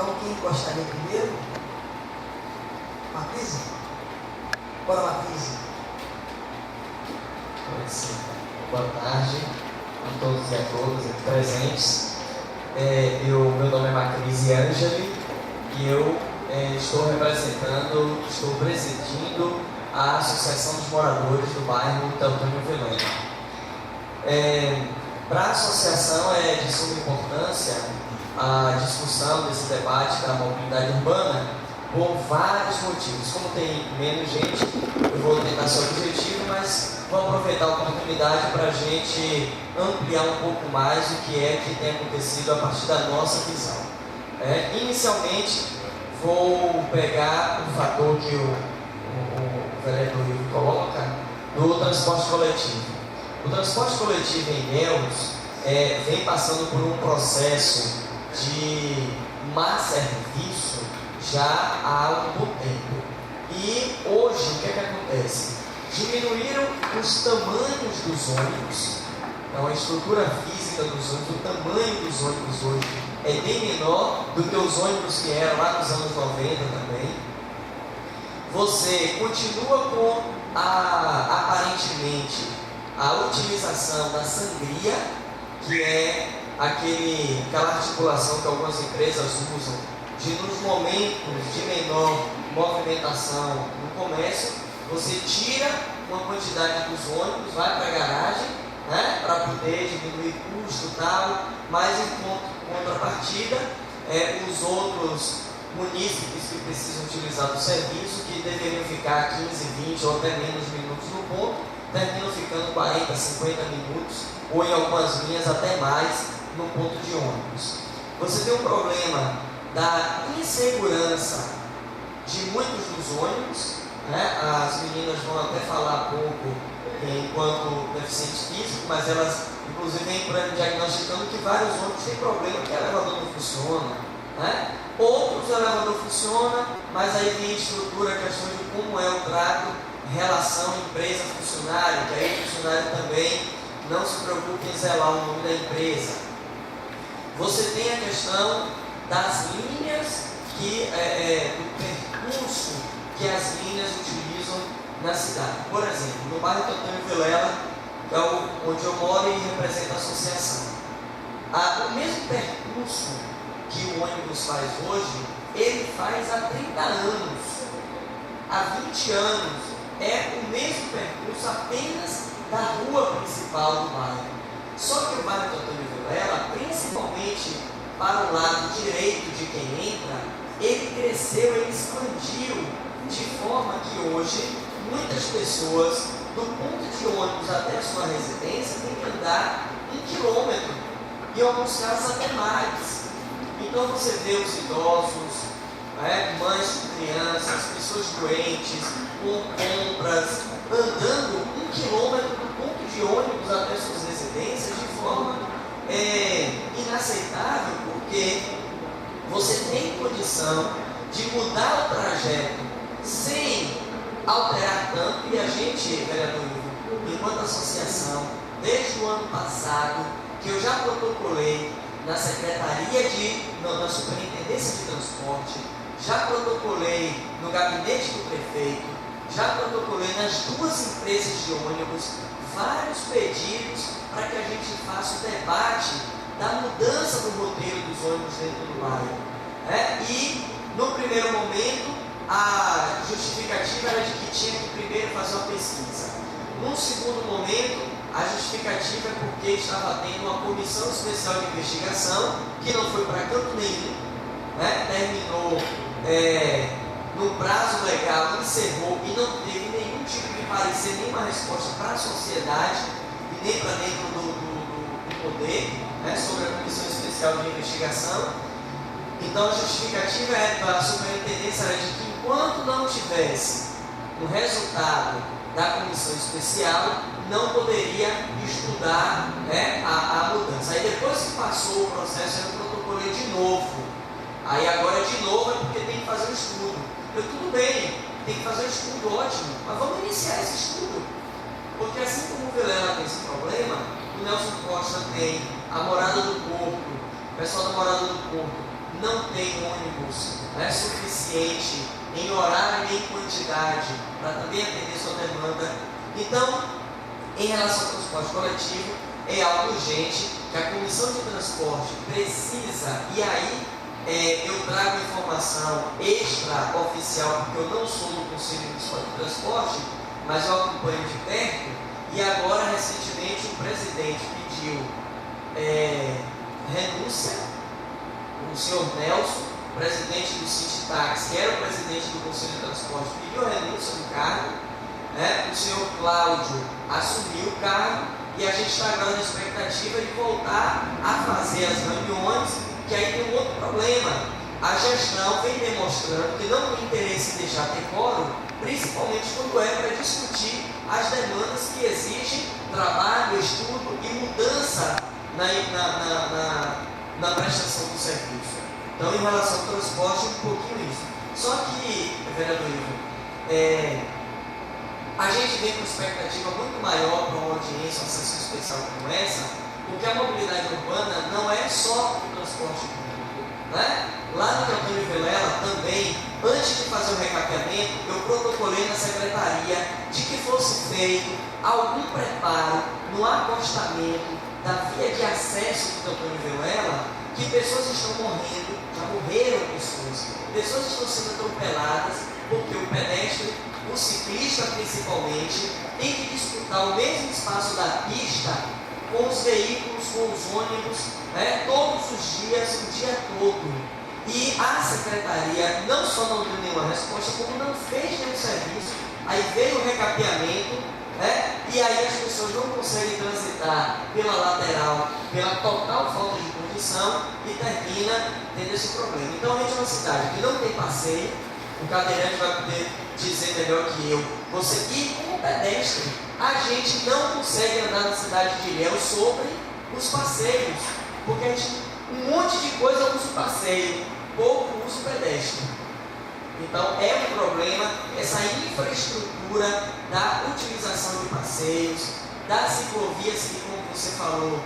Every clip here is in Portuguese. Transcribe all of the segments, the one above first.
Então, quem gostaria primeiro? Marquise? Bora, Marquise. Sim. Boa tarde a todos e a todas aqui presentes. Meu nome é Macrise Angeli e eu estou presidindo a Associação dos Moradores do bairro Teotônio Vilhena. Para a associação é de suma importância a discussão desse debate da mobilidade urbana por vários motivos. Como tem menos gente, eu vou tentar ser objetivo, mas vou aproveitar a oportunidade para a gente ampliar um pouco mais o que tem acontecido a partir da nossa visão. Inicialmente, vou pegar o fator que o vereador Ivo coloca do transporte coletivo. O transporte coletivo em Ilhéus vem passando por um processo de má serviço já há um bom tempo. E hoje, o que acontece? Diminuíram os tamanhos dos ônibus. Então, a estrutura física dos ônibus, o tamanho dos ônibus hoje é bem menor do que os ônibus que eram lá nos anos 90 também. Você continua com aparentemente a utilização da sangria, que é aquela articulação que algumas empresas usam de, nos momentos de menor movimentação no comércio, você tira uma quantidade dos ônibus, vai para a garagem, para poder diminuir custo e tal, mas em contrapartida, os outros munícipes que precisam utilizar do serviço, que deveriam ficar 15, 20 ou até menos minutos no ponto, terminam ficando 40, 50 minutos, ou em algumas linhas até mais, no ponto de ônibus. Você tem um problema da insegurança de muitos dos ônibus, as meninas vão até falar pouco enquanto deficientes físicos, mas elas inclusive vêm diagnosticando que vários ônibus têm problema, que o elevador não funciona, outros o elevador funciona, mas aí vem a estrutura, a questão de como é o trato, relação empresa-funcionário, que aí o funcionário também não se preocupa em zelar o nome da empresa. Você tem a questão das linhas do percurso que as linhas utilizam na cidade. Por exemplo, no bairro Teotônio Vilhena, que é onde eu moro e represento a associação. O mesmo percurso que o ônibus faz hoje, ele faz há 30 anos, há 20 anos. É o mesmo percurso apenas da rua principal do bairro. Só que o bairro Teotônio Vilhena, principalmente para o lado direito de quem entra, ele cresceu, ele expandiu, de forma que hoje muitas pessoas, do ponto de ônibus até a sua residência, têm que andar 1 quilômetro, em alguns casos até mais. Então você vê os idosos, mães com crianças, pessoas doentes, com compras, andando 1 quilômetro do ponto de ônibus até suas residências de forma inaceitável, porque você tem condição de mudar o trajeto sem alterar tanto. E a gente, vereador Ivo, enquanto associação, desde o ano passado, que eu já protocolei na na Superintendência de Transporte, já protocolei no gabinete do prefeito, já protocolei nas 2 empresas de ônibus vários pedidos para que a gente faça o debate da mudança do roteiro dos ônibus dentro do bairro. E, no primeiro momento, a justificativa era de que tinha que primeiro fazer uma pesquisa. Num segundo momento, a justificativa é porque estava tendo uma comissão especial de investigação, que não foi para canto nenhum, terminou no prazo legal, encerrou e não teve nenhum tipo de parecer, nenhuma resposta para a sociedade e nem para dentro do poder, sobre a comissão especial de investigação. Então a justificativa da superintendência era de que enquanto não tivesse o resultado da comissão especial, não poderia estudar a mudança. Aí depois que passou o processo, eu protocolei de novo. Aí agora de novo é porque tem que fazer o estudo. Tudo bem, tem que fazer o estudo, ótimo, mas vamos iniciar esse estudo. Porque assim como o Vilhena tem esse problema, o Nelson Costa tem, a Morada do Porto, o pessoal da Morada do Porto não tem ônibus suficiente em horário e em quantidade para também atender sua demanda. Então, em relação ao transporte coletivo, é algo urgente que a Comissão de Transporte precisa, e aí eu trago informação extra-oficial, porque eu não sou do Conselho Municipal de Transporte, mas eu acompanho de perto, e agora, recentemente, o presidente pediu renúncia, o senhor Nelson, presidente do Sindicax, que era o presidente do Conselho de Transporte, pediu a renúncia do cargo, o senhor Cláudio assumiu o cargo, e a gente está agora na expectativa de voltar a fazer as reuniões, que aí tem um outro problema. A gestão vem demonstrando que não tem interesse em deixar ter quórum, principalmente quando é para discutir as demandas que exigem trabalho, estudo e mudança na prestação do serviço. Então, em relação ao transporte, um pouquinho isso. Só que, vereador Ivo, a gente vem com expectativa muito maior para uma audiência, uma sessão especial como essa, porque a mobilidade urbana não é só o transporte público, né? Lá no Teotônio Vilela também, antes de fazer o recapeamento, eu protocolei na secretaria de que fosse feito algum preparo no acostamento da via de acesso do Teotônio Vilela, que pessoas estão morrendo, já morreram pessoas estão sendo atropeladas, porque o pedestre, o ciclista principalmente, tem que disputar o mesmo espaço da pista com os veículos, com os ônibus, todos os dias, o dia todo. E a secretaria não só não deu nenhuma resposta, como não fez nenhum serviço. Aí veio o recapeamento, e aí as pessoas não conseguem transitar pela lateral, pela total falta de condição, e termina tendo esse problema. Então a gente é uma cidade que não tem passeio, o cadeirante vai poder dizer melhor que eu. E como pedestre, a gente não consegue andar na cidade de Ilhéus sobre os passeios, porque a gente, um monte de coisa usa o passeio, pouco usa o pedestre. Então é um problema essa infraestrutura da utilização de passeios, das ciclovias, que, como você falou,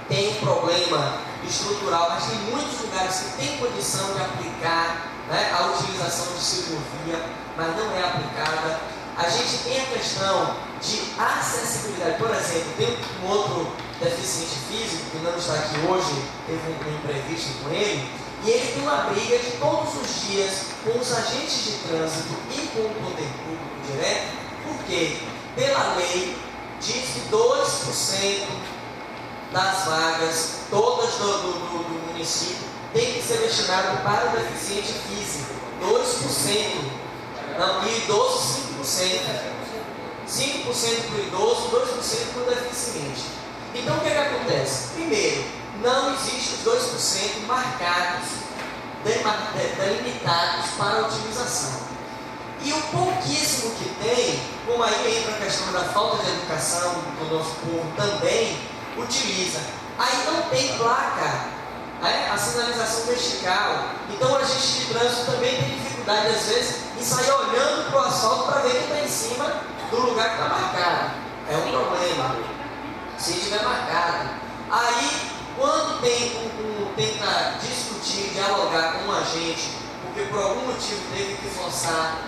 tem um problema estrutural, mas tem muitos lugares que tem condição de aplicar a utilização de ciclovia, mas não é aplicada. A gente tem a questão de acessibilidade. Por exemplo, tem um outro deficiente físico que não está aqui hoje, teve um imprevisto com ele, e ele tem uma briga de todos os dias com os agentes de trânsito e com o poder público direto, porque pela lei diz que 2% das vagas, todas do município, tem que ser destinado para o deficiente físico. 2%. Não, e idoso 5%. 5% para o idoso, 2% para o deficiente. Então o que acontece? Primeiro, não existem os 2% marcados, delimitados para a utilização. E o pouquíssimo que tem, como aí entra a questão da falta de educação do nosso povo também, utiliza. Aí não tem placa, a sinalização vertical. Então a gente de trânsito também tem dificuldade, às vezes, em sair olhando para o asfalto para ver quem está em cima do lugar que está marcado. É um problema, se estiver marcado. Aí, quando tenta discutir, dialogar com um agente, porque por algum motivo teve que forçar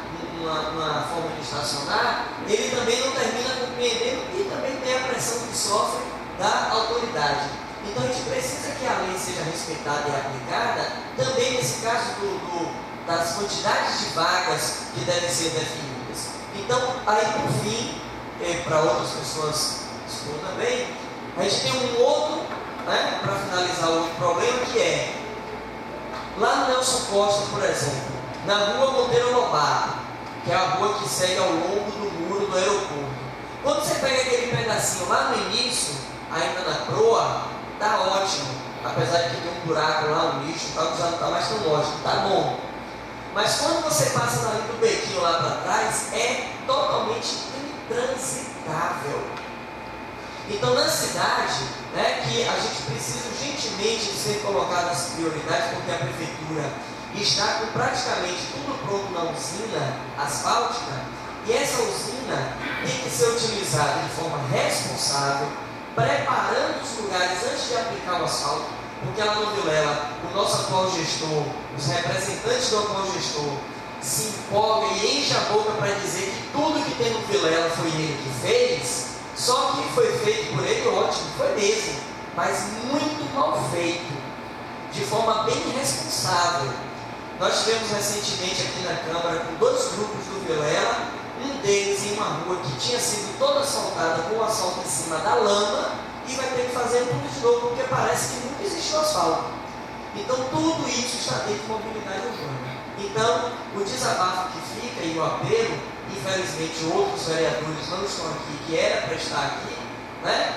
uma forma de estacionar, ele também não termina compreendendo e também tem a pressão que sofre da autoridade. Então a gente precisa que a lei seja respeitada e aplicada, também nesse caso das quantidades de vagas que devem ser definidas. Então, aí por fim, para outras pessoas expor também, a gente tem um outro, para finalizar, o outro problema, que é lá no Nelson Costa, por exemplo, na rua Monteiro Lobato, que é a rua que segue ao longo do muro do aeroporto. Quando você pega aquele pedacinho lá no início, ainda na proa, tá ótimo, apesar de que tem um buraco lá, um lixo, tal, que já não está mais tão ótimo, tá bom. Mas quando você passa na linha do bequinho lá para trás, é totalmente intransitável. Então, na cidade, que a gente precisa urgentemente de ser colocado as prioridades, porque a prefeitura está com praticamente tudo pronto na usina asfáltica, e essa usina tem que ser utilizada de forma responsável, preparando os lugares antes de aplicar o asfalto. porque lá no Vilela, o nosso atual gestor, os representantes do atual gestor, se empolga e enche a boca para dizer que tudo que tem no Vilela foi ele que fez, só que foi feito por ele, ótimo, foi mesmo, mas muito mal feito, de forma bem irresponsável. Nós tivemos recentemente aqui na Câmara com 2 grupos do Vilela, um deles em uma rua que tinha sido toda asfaltada com o asfalto em cima da lama e vai ter que fazer tudo de novo porque parece que nunca existiu asfalto. Então tudo isso está dentro de mobilidade urbana. Então o desabafo que fica e o apelo, infelizmente outros vereadores não estão aqui, que era para estar aqui, né?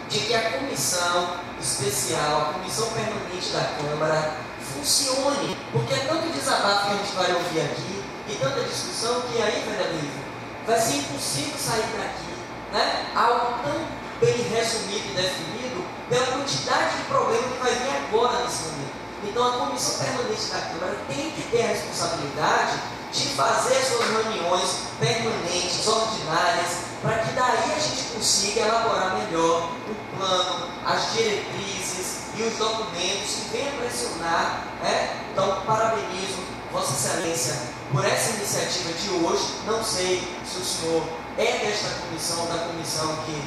De que a comissão especial, a comissão permanente da Câmara funcione, porque é tanto desabafo que a gente vai ouvir aqui e tanta discussão que aí, vereador Ivo, vai ser impossível sair daqui, né? Algo tão bem resumido e definido pela quantidade de problemas que vai vir agora nesse momento. Então a comissão permanente da Câmara tem que ter a responsabilidade de fazer as suas reuniões permanentes, ordinárias, para que daí a gente consiga elaborar melhor o plano, as diretrizes e os documentos que venham pressionar, né? Então parabenizo Vossa Excelência por essa iniciativa de hoje. Não sei se o senhor é desta comissão, da comissão que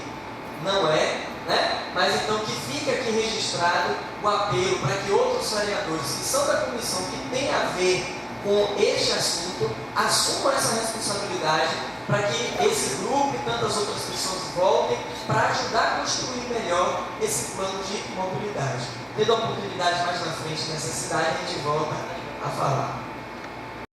não é, né? Mas então que fique aqui registrado o apelo para que outros vereadores que são da comissão que tem a ver com este assunto assumam essa responsabilidade para que esse grupo e tantas outras pessoas voltem para ajudar a construir melhor esse plano de mobilidade. Tendo a oportunidade mais na frente nessa cidade, a gente volta a falar.